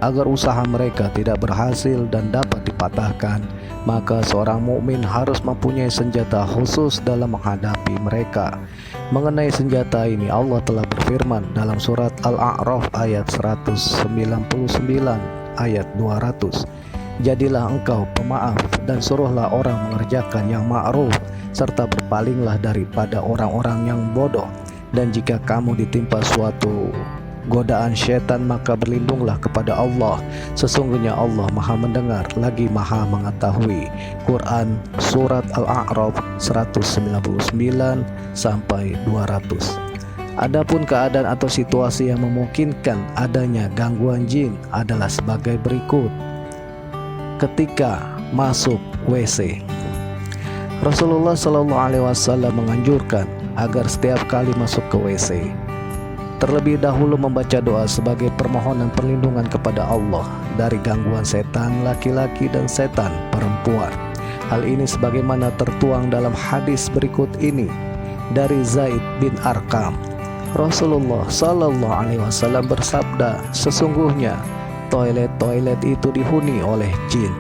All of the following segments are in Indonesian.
agar usaha mereka tidak berhasil dan dapat dipatahkan, maka seorang mukmin harus mempunyai senjata khusus dalam menghadapi mereka. Mengenai senjata ini, Allah telah berfirman dalam surat Al-A'raf ayat 199 ayat 200. Jadilah engkau pemaaf dan suruhlah orang mengerjakan yang ma'ruf, serta berpalinglah daripada orang-orang yang bodoh. Dan jika kamu ditimpa suatu godaan syaitan, maka berlindunglah kepada Allah. Sesungguhnya Allah Maha mendengar lagi Maha mengetahui. Quran Surat Al-A'raf 199 sampai 200. Adapun keadaan atau situasi yang memungkinkan adanya gangguan jin adalah sebagai berikut. Ketika masuk WC, Rasulullah SAW menganjurkan agar setiap kali masuk ke WC terlebih dahulu membaca doa sebagai permohonan perlindungan kepada Allah dari gangguan setan laki-laki dan setan perempuan. Hal ini sebagaimana tertuang dalam hadis berikut ini dari Zaid bin Arqam. Rasulullah SAW bersabda, sesungguhnya toilet-toilet itu dihuni oleh jin.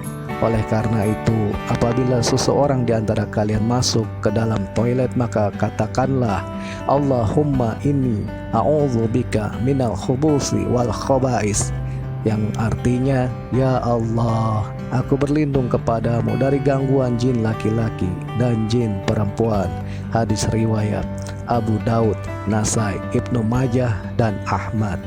Oleh karena itu, apabila seseorang di antara kalian masuk ke dalam toilet, maka katakanlah, Allahumma inni a'udzubika minal khubusi wal khaba'is, yang artinya, ya Allah, aku berlindung kepadamu dari gangguan jin laki-laki dan jin perempuan. Hadis riwayat Abu Daud, Nasai, Ibnu Majah, dan Ahmad.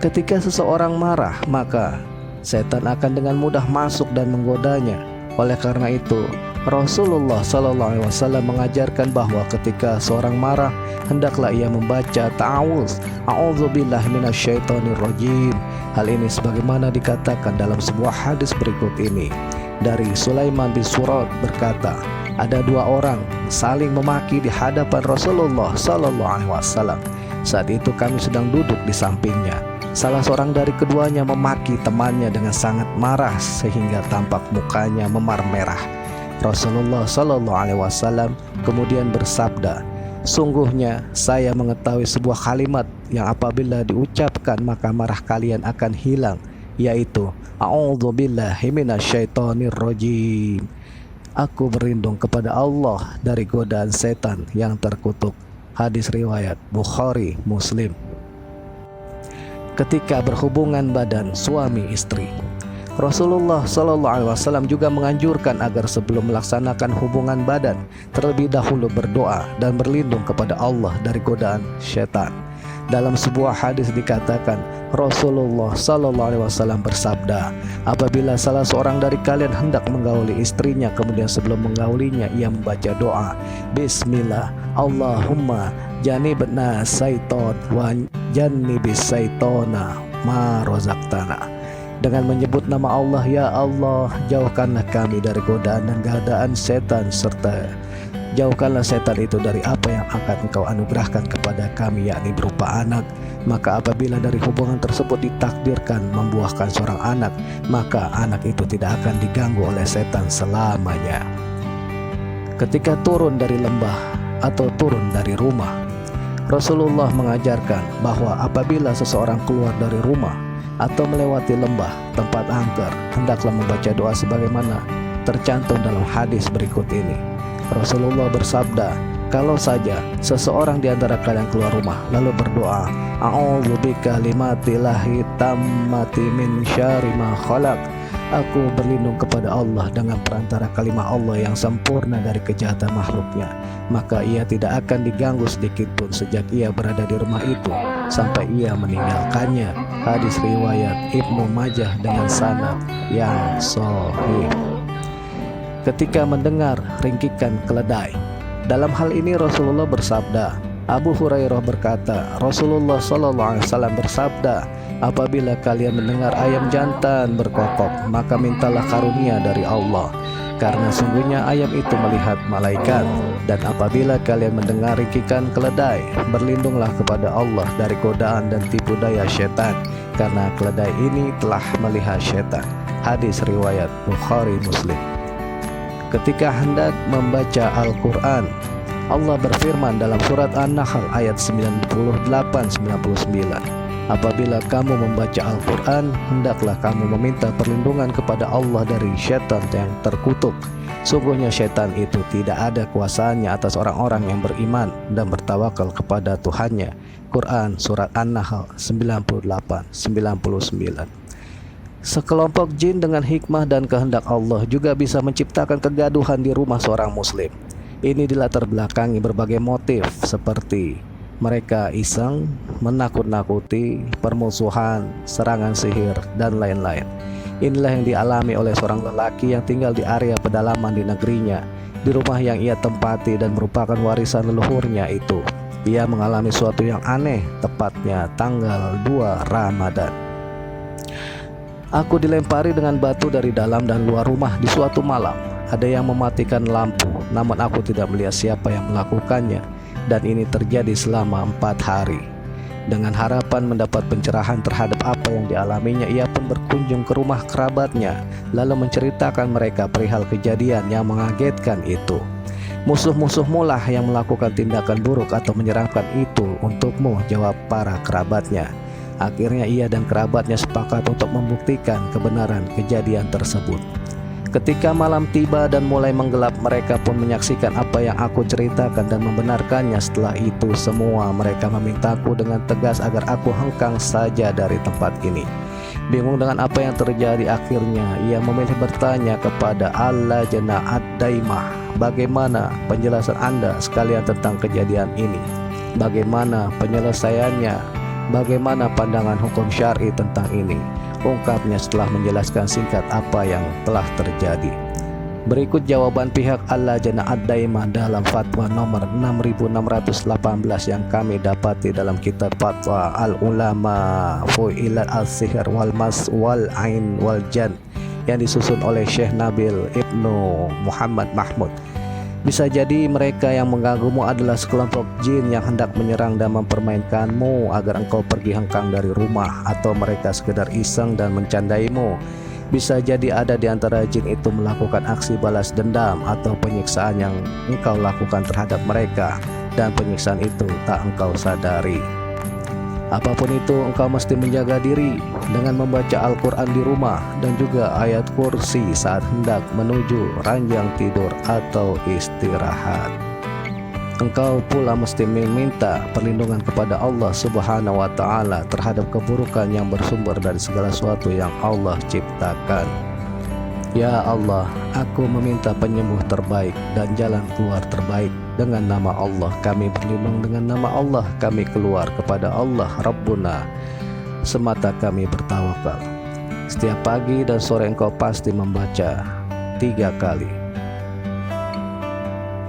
Ketika seseorang marah, maka setan akan dengan mudah masuk dan menggodanya. Oleh karena itu, Rasulullah SAW mengajarkan bahwa ketika seorang marah, hendaklah ia membaca ta'awuz, a'udzubillahi minasyaitonirrajim. Hal ini sebagaimana dikatakan dalam sebuah hadis berikut ini. Dari Sulaiman bin Surad berkata, ada dua orang saling memaki di hadapan Rasulullah SAW. Saat itu kami sedang duduk di sampingnya. Salah seorang dari keduanya memaki temannya dengan sangat marah sehingga tampak mukanya memar-merah. Rasulullah SAW kemudian bersabda, sungguhnya saya mengetahui sebuah kalimat yang apabila diucapkan maka marah kalian akan hilang, yaitu a'udzubillahi minasyaitonirrajim. Aku berlindung kepada Allah dari godaan setan yang terkutuk. Hadis riwayat Bukhari, Muslim. Ketika berhubungan badan suami istri, Rasulullah SAW juga menganjurkan agar sebelum melaksanakan hubungan badan terlebih dahulu berdoa dan berlindung kepada Allah dari godaan syaitan. Dalam sebuah hadis dikatakan, Rasulullah SAW bersabda, apabila salah seorang dari kalian hendak menggauli istrinya, kemudian sebelum menggaulinya ia membaca doa, Bismillah, Allahumma janibna syaiton wa janibis syaitona ma rozaqtana. Dengan menyebut nama Allah, ya Allah, jauhkanlah kami dari godaan dan keadaan setan, serta jauhkanlah setan itu dari apa yang akan Engkau anugerahkan kepada kami, yakni berupa anak. Maka apabila dari hubungan tersebut ditakdirkan membuahkan seorang anak, maka anak itu tidak akan diganggu oleh setan selamanya. Ketika turun dari lembah atau turun dari rumah, Rasulullah mengajarkan bahwa apabila seseorang keluar dari rumah atau melewati lembah tempat angker, hendaklah membaca doa sebagaimana tercantum dalam hadis berikut ini. Rasulullah bersabda, kalau saja seseorang di antara kalian keluar rumah lalu berdoa, a'udzubika kalimatillahi tammati min syarri ma khalaq, aku berlindung kepada Allah dengan perantara kalimat Allah yang sempurna dari kejahatan makhluknya, maka ia tidak akan diganggu sedikit pun sejak ia berada di rumah itu sampai ia meninggalkannya. Hadis riwayat Ibnu Majah dengan sanad yang sahih. Ketika mendengar ringkikan keledai, dalam hal ini Rasulullah bersabda, Abu Hurairah berkata, Rasulullah SAW bersabda, apabila kalian mendengar ayam jantan berkokok, maka mintalah karunia dari Allah, karena sungguhnya ayam itu melihat malaikat. Dan apabila kalian mendengar ringkikan keledai, berlindunglah kepada Allah dari godaan dan tipu daya syaitan, karena keledai ini telah melihat syaitan. Hadis riwayat Bukhari, Muslim. Ketika hendak membaca Al-Quran, Allah berfirman dalam surat An-Nahl ayat 98-99, apabila kamu membaca Al-Quran, hendaklah kamu meminta perlindungan kepada Allah dari syaitan yang terkutuk. Sungguhnya syaitan itu tidak ada kuasanya atas orang-orang yang beriman dan bertawakal kepada Tuhannya. Quran Surat An-Nahl 98-99. Sekelompok jin dengan hikmah dan kehendak Allah juga bisa menciptakan kegaduhan di rumah seorang muslim. Ini dilatar belakangi berbagai motif seperti mereka iseng, menakut-nakuti, permusuhan, serangan sihir, dan lain-lain. Inilah yang dialami oleh seorang lelaki yang tinggal di area pedalaman di negerinya, di rumah yang ia tempati dan merupakan warisan leluhurnya itu. Ia mengalami suatu yang aneh, tepatnya tanggal 2 Ramadan. Aku dilempari dengan batu dari dalam dan luar rumah di suatu malam. Ada yang mematikan lampu, namun aku tidak melihat siapa yang melakukannya, dan ini terjadi selama 4 hari. Dengan harapan mendapat pencerahan terhadap apa yang dialaminya, ia pun berkunjung ke rumah kerabatnya, lalu menceritakan mereka perihal kejadian yang mengagetkan itu. Musuh-musuhmu lah yang melakukan tindakan buruk atau menyeramkan itu untukmu, jawab para kerabatnya. Akhirnya ia dan kerabatnya sepakat untuk membuktikan kebenaran kejadian tersebut. Ketika malam tiba dan mulai menggelap, mereka pun menyaksikan apa yang aku ceritakan dan membenarkannya. Setelah itu semua mereka memintaku dengan tegas agar aku hengkang saja dari tempat ini. Bingung dengan apa yang terjadi, akhirnya ia memilih bertanya kepada Al-Lajnah Ad-Daimah, bagaimana penjelasan Anda sekalian tentang kejadian ini? Bagaimana penyelesaiannya? Bagaimana pandangan hukum syar'i tentang ini? Ungkapnya setelah menjelaskan singkat apa yang telah terjadi. Berikut jawaban pihak Al-Lajnah Ad-Daimah dalam fatwa nomor 6618 yang kami dapati dalam kitab Fatwa Al-Ulama Fu'ilat Al-Sihr wal Mas wal Ain wal Jan yang disusun oleh Syekh Nabil Ibnu Muhammad Mahmud. Bisa jadi mereka yang mengganggumu adalah sekelompok jin yang hendak menyerang dan mempermainkanmu agar engkau pergi hengkang dari rumah, atau mereka sekedar iseng dan mencandaimu. Bisa jadi ada di antara jin itu melakukan aksi balas dendam atau penyiksaan yang engkau lakukan terhadap mereka, dan penyiksaan itu tak engkau sadari. Apapun itu, engkau mesti menjaga diri dengan membaca Al-Quran di rumah dan juga ayat kursi saat hendak menuju ranjang tidur atau istirahat. Engkau pula mesti meminta perlindungan kepada Allah Subhanahu wa Ta'ala terhadap keburukan yang bersumber dari segala sesuatu yang Allah ciptakan. Ya Allah, aku meminta penyembuh terbaik dan jalan keluar terbaik. Dengan nama Allah kami berlindung, dengan nama Allah kami keluar, kepada Allah Rabbuna semata kami bertawakal. Setiap pagi dan sore engkau pasti membaca 3 kali.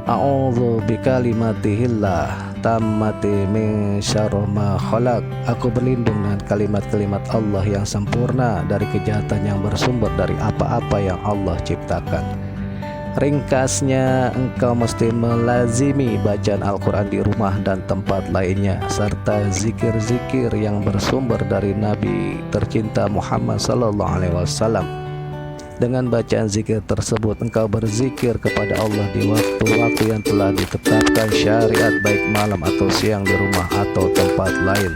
A'udzu bikalimatiillah tammati min syarri ma khalaq. Aku berlindung dengan kalimat-kalimat Allah yang sempurna dari kejahatan yang bersumber dari apa-apa yang Allah ciptakan. Ringkasnya, engkau mesti melazimi bacaan Al-Quran di rumah dan tempat lainnya, serta zikir-zikir yang bersumber dari Nabi tercinta Muhammad SAW. Dengan bacaan zikir tersebut, engkau berzikir kepada Allah di waktu-waktu yang telah ditetapkan syariat, baik malam atau siang, di rumah atau tempat lain.